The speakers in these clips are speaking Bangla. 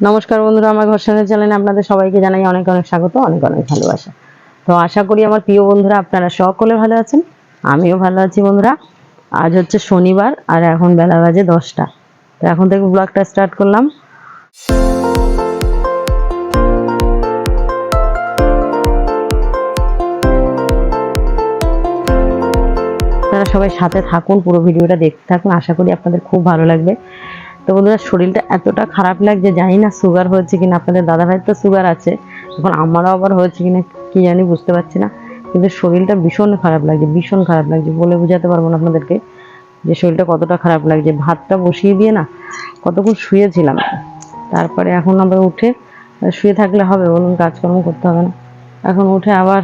নমস্কার বন্ধুরা, আমার ঘর্ষণের চ্যানেলে আপনাদের সবাইকে জানাই অনেক অনেক স্বাগত, অনেক অনেক ভালোবাসা। তো আশা করি আমার প্রিয় বন্ধুরা আপনারা সকলে ভালো আছেন, আমিও ভালো আছি বন্ধুরা। আজ হচ্ছে শনিবার আর এখন বেলা বাজে 10টা। তো এখন থেকে ব্লগটা স্টার্ট করলাম। আপনারা সবাই সাথে থাকুন, পুরো ভিডিওটা দেখতে থাকুন, আশা করি আপনাদের খুব ভালো লাগবে। তো বন্ধুরা, শরীরটা এতটা খারাপ লাগছে, জানি না সুগার হয়েছে কিনা। আপনাদের দাদাভাইয়ের তো সুগার আছে, এখন আমারও আবার হয়েছে কিনা কি জানি, বুঝতে পারছি না। কিন্তু শরীরটা ভীষণ খারাপ লাগছে, ভীষণ খারাপ লাগছে, বলে বোঝাতে পারবো না আপনাদেরকে যে শরীরটা কতটা খারাপ লাগছে। ভাতটা বসিয়ে দিয়ে না কতক্ষণ শুয়েছিলাম, তারপরে এখন আবার উঠে, শুয়ে থাকলে হবে বলুন, কাজকর্ম করতে হবে না। এখন উঠে আবার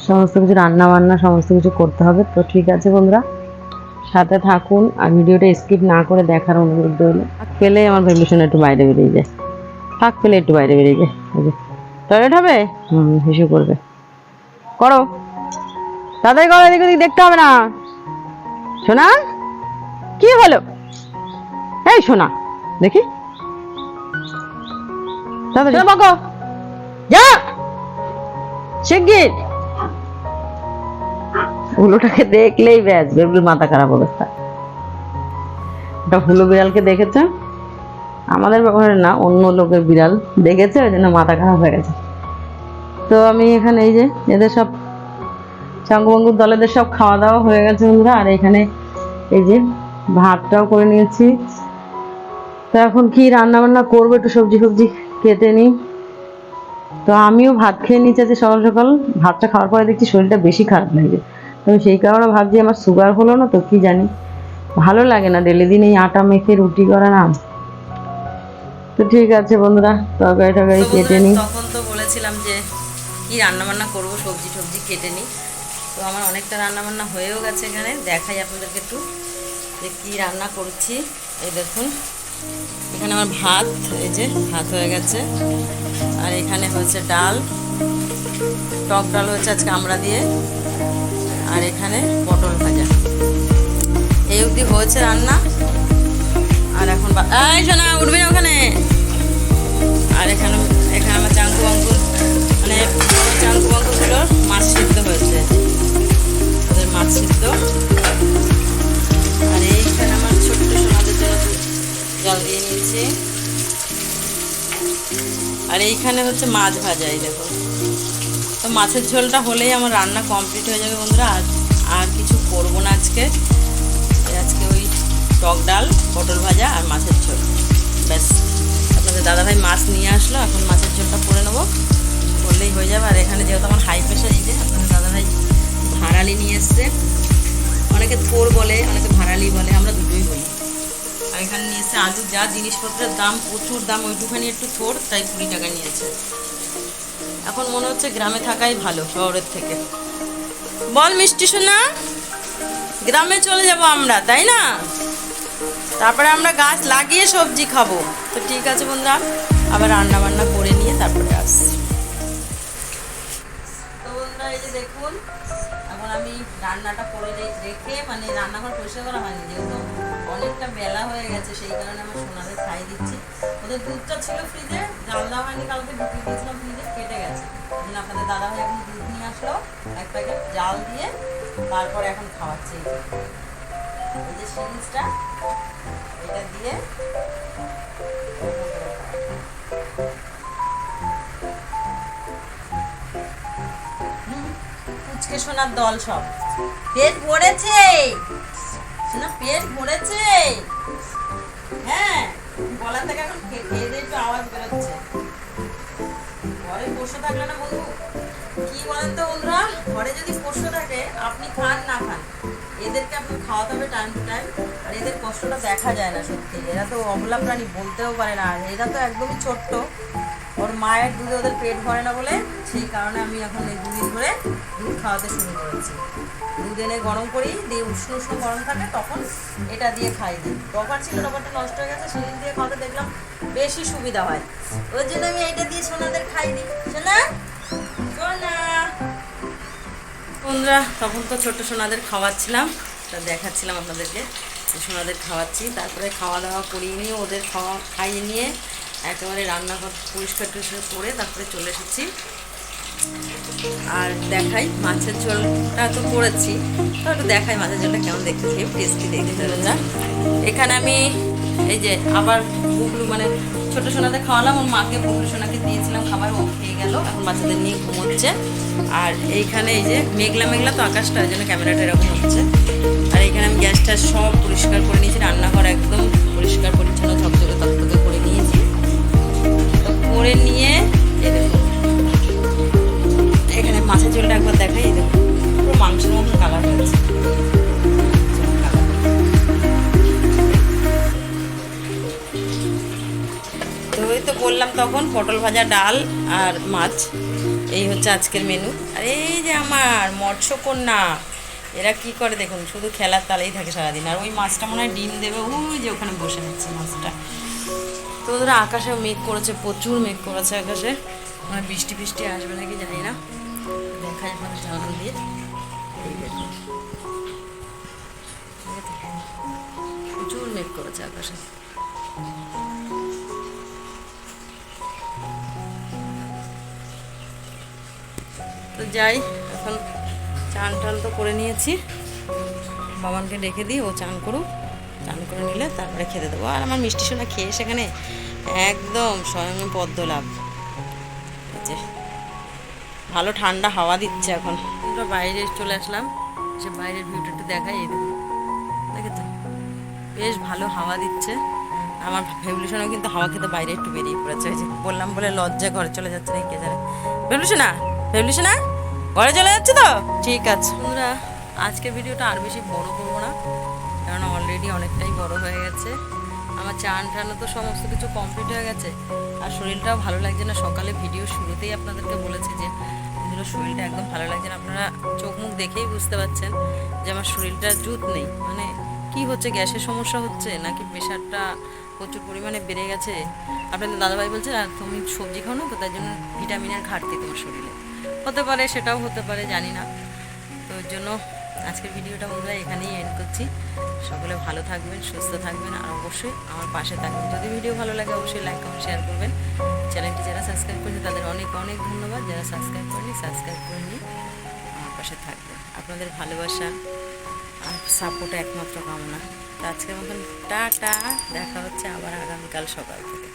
সমস্ত কিছু রান্না বান্না সমস্ত কিছু করতে হবে। তো ঠিক আছে বন্ধুরা, সাথে থাকুন আর ভিডিওটা স্কিপ না করে দেখার অনুরোধ রইল। ফাঁক পেলে আমার ভ্যালুশন একটু বাইরে বেরিয়ে যায়, ফাঁক পেলে একটু বাইরে বেরিয়ে যায়। টয়লেট হবে, হিসু করবে, করো তাদের করো, এদিক ওদিক দেখতে হবে না। শোনা কি হলো, এই শোনা দেখি তাদের বকো, যা শিগগির। হুলোটাকে দেখলেই ব্যাস বেবুল মাথা খারাপ অবস্থা। ওটা হুলো বিড়ালকে দেখেছে, আমাদের ব্যবহারে না, অন্য লোকের বিড়াল দেখেছে, ওই জন্য মাথা খারাপ হয়ে গেছে। তো আমি এখানে এই যে এদের সব চাঙ্গুবাঙ্গুর দলেদের সব খাওয়া দাওয়া হয়ে গেছে বন্ধুরা। আর এখানে এই যে ভাতটাও করে নিয়েছি। তো এখন কি রান্না বান্না করবো, একটু সবজি ফবজি কেটে নিই। তো আমিও ভাত খেয়ে নিয়েছি আজকে সকাল সকাল। ভাতটা খাওয়ার পরে দেখছি শরীরটা বেশি খারাপ লাগছে। তো সেই কারণে ভাবছি আমার সুগার হলো না তো কি জানি, ভালো লাগে না ডেলি দিন এই আটা মেখে রুটি করা না। তো ঠিক আছে বন্ধুরা, তরকারি টরকারি কেটে নিই। তখন তো বলেছিলাম যে কি রান্না বান্না করবো, সবজি টবজি কেটে নিই। তো আমার অনেকটা রান্না বান্না হয়েও গেছে, এখানে দেখাই আপনাদেরকে একটু যে কী রান্না করছি। এই দেখুন, এখানে আমার ভাত, এই যে ভাত হয়ে গেছে। আর এখানে হচ্ছে ডাল, টক ডাল হয়েছে আজকে আমরা দিয়ে। আর এখানে পটল ভাজা, এই অবধি হয়েছে রান্না। আর এখন এই শোনা উঠবি না ওখানে। আর এখানে আমার চাঙ্কু বাঙ্কুর মানে চাঙ্কু বাঙ্কুরগুলোর মাছ সিদ্ধ হয়েছে, ওদের মাছ সিদ্ধ। আর এইখানে আমার ছোট্ট সোনাদের জন্য জল দিয়ে নিয়েছি। আর এইখানে হচ্ছে মাছ ভাজা, এই দেখো। তো মাছের ঝোলটা হলেই আমার রান্না কমপ্লিট হয়ে যাবে বন্ধুরা। আর কিছু করবো না আজকে। আজকে ওই টক ডাল, পটল ভাজা আর মাছের ঝোল, ব্যাস। আপনাদের দাদাভাই মাছ নিয়ে আসলো, এখন মাছের ঝোলটা করে নেবো, করলেই হয়ে যাবে। আর এখানে যেহেতু আমার হাই প্রেশার, এই যে আপনাদের দাদাভাই ভাড়ালি নিয়ে এসছে। অনেকে থোর বলে, অনেকে ভাড়ালি বলে, আমরা দুটোই বলি। আর এখানে নিয়ে এসছে আলু, যা জিনিসপত্রের দাম, প্রচুর দাম, ওইটুখানি একটু থোর, তাই 20 টাকা নিয়েছে। এখন মনে হচ্ছে গ্রামে থাকাই ভালো শহরের থেকে। বল মিষ্টি সোনা, গ্রামে চলে যাব আমরা, তাই না? তারপরে আমরা গাছ লাগিয়ে সবজি খাবো। তো ঠিক আছে বন্ধুরা, আবার রান্না বান্না করে নিয়ে তারপরে আসছি। তো বন্ধুরা, এই যে দেখুন, এখন আমি রান্নাটা করে রেখে, মানে রান্নাঘর পরিষ্কার করা হয়নি, যেহেতু অনেকটা বেলা হয়ে গেছে, সেই কারণে আমার সোনাদের খাই দিচ্ছি। ওদের দুধটা ছিল ফ্রিজে, জাল দেওয়া হয়নি, কালকে ঢুকিয়ে দিয়েছিলাম ফ্রিজে, কেটে গেছে। দিন আপনাদের দাদাভাই এখন দুধ নিয়ে আসলো, এক প্যাকেট জাল দিয়ে, তারপরে এখন খাওয়াচ্ছি। এই যে সিরিজটা, এটা দিয়ে পুচকে সোনার দল সব পেট ভরেছে, সোনা পেট ভরেছে। হ্যাঁ, গলা থেকে এখন খেয়ে দিয়ে একটু আওয়াজ বেরোচ্ছে। ঘরে বসে থাকলে না বন্ধু, কি বলেন তো বন্ধুরা, ঘরে যদি পোষ্য থাকে, আপনি খান না খান, এদেরকে আপনি খাওয়াতে হবে টাইম টু টাইম। আর এদের কষ্টটা দেখা যায় না সত্যি, এরা তো অবলা প্রাণী, বলতেও পারে না। আর এরা তো একদমই ছোট্ট, ওর মায়ের দুধে ওদের পেট ভরে না বলে, সেই কারণে আমি এখন এই 2 দিন ধরে দুধ খাওয়াতে শুরু করেছি। দুধ এনে গরম করি, দিয়ে উষ্ণ উষ্ণ গরম থাকে, তখন এটা দিয়ে খাই দিই। ডবার ছিল, ডবারটা নষ্ট হয়ে গেছে, সেদিন দিয়ে খাওয়াতে দেখলাম বেশি সুবিধা হয়, ওই জন্য আমি এইটা দিয়ে সোনাদের খাই দিই। সোনা সোনা বন্ধুরা, তখন তো ছোট্ট সোনাদের খাওয়াচ্ছিলাম, তা দেখাচ্ছিলাম আপনাদেরকে যে সোনাদের খাওয়াচ্ছি। তারপরে খাওয়া দাওয়া করিয়ে নিয়ে, ওদের খাইয়ে নিয়ে একেবারে রান্নাঘর পরিষ্কার টরিষ্কার করে তারপরে চলে এসেছি। আর দেখাই মাছের ঝোলটা তো করেছি, তো একটু দেখাই মাছের ঝোলটা কেমন দেখতে, টেস্টি দেখতে না। এখানে আমি এই যে আবার বুগলু মানে ছোটো সোনাতে খাওয়ালাম, ওর মাকে বুগলু সোনাকে দিয়েছিলাম খাবার, ও খেয়ে গেল, এখন বাচ্চাদের নিয়ে ঘুমোচ্ছে। আর এইখানে এই যে মেঘলা মেঘলা তো আকাশটা, ওই জন্য ক্যামেরাটা এরকম হচ্ছে। আর এইখানে আমি গ্যাসটা সব পরিষ্কার করে নিয়েছি, রান্নাঘর একদম পরিষ্কার পরিচ্ছন্ন ঝকঝকে তকতকে করে নিয়েছি। তো করে নিয়ে এই দেখুন এখানে মাছের ঝোলটা একবার দেখাই, এই দেখুন পুরো মাংসের মতন কালার হয়েছে। তো ওই তো বললাম তখন পটল ভাজা, ডাল আর মাছ, এই হচ্ছে আজকের মেনু। আর এই যে আমার মৎস্যকন্যা, এরা কি করে দেখুন, শুধু খেলার তালেই থাকে সারাদিন। আর ওই মাছটা মনে হয় ডিম দেবে, ওই যে ওখানে বসে নিচ্ছে মাছটা। তো ওদের আকাশেও মেঘ করেছে, প্রচুর মেঘ করেছে আকাশে, মানে বৃষ্টি ফিষ্টি আসবে নাকি জানি না, দেখাই আপনাদের জানান দিয়ে। এই দেখুন প্রচুর মেঘ করেছে আকাশে। তো যাই, এখন চান টান তো করে নিয়েছি, বাবানকে ডেকে দিই, ও চান করুক, চান করে নিলে তারপরে খেতে দেবো। আর আমার মিষ্টি সোনা খেয়ে সেখানে একদম স্বয়ং পদ্ম লাভ। যে ভালো ঠান্ডা হাওয়া দিচ্ছে এখন। আমরা বাইরে চলে আসলাম, সে বাইরের ভিউটা একটু দেখাই, এই দেখেছো বেশ ভালো হাওয়া দিচ্ছে। আমার ভেবলিশনও কিন্তু হাওয়া খেতে বাইরে একটু বেরিয়ে পড়েছে, ওই যে বললাম বলে লজ্জা ঘরে চলে যাচ্ছে না, কে জানে। ভেবলিশনা ঘরে চলে যাচ্ছে তো, ঠিক আছে। বন্ধুরা আজকের ভিডিওটা আর বেশি বড় করবো না, কারণ অলরেডি অনেকটাই বড় হয়ে গেছে। আমার চান টানও তো সমস্ত কিছু কমপ্লিট হয়ে গেছে, আর শরীরটাও ভালো লাগছে না। সকালে ভিডিও শুরুতেই আপনাদেরকে বলেছি যে শরীরটা একদম ভালো লাগছে না, আপনারা চোখ মুখ দেখেই বুঝতে পারছেন যে আমার শরীরটা জুত নেই। মানে কি হচ্ছে, গ্যাসের সমস্যা হচ্ছে নাকি প্রেশারটা প্রচুর পরিমাণে বেড়ে গেছে। আপনাদের দাদাভাই বলছে আর তুমি সবজি খাও না তো, তাই জন্য ভিটামিনের ঘাটতি তোমার শরীরে, হতে পারে, সেটাও হতে পারে, জানি না। তো ওর জন্য আজকের ভিডিওটা বন্ধুরা এখানেই এন্ড করছি। সকলে ভালো থাকবেন, সুস্থ থাকবেন, আর অবশ্যই আমার পাশে থাকবেন। যদি ভিডিও ভালো লাগে অবশ্যই লাইক কমেন্ট শেয়ার করবেন। চ্যানেলটি যারা সাবস্ক্রাইব করেছে তাদের অনেক অনেক ধন্যবাদ, যারা সাবস্ক্রাইব করেনি সাবস্ক্রাইব করে নিয়ে আমার পাশে থাকবেন। আপনাদের ভালোবাসা আর সাপোর্ট একমাত্র কামনা। তো আজকের মতন টাটা, দেখা হচ্ছে আবার আগামীকাল সকাল থেকে।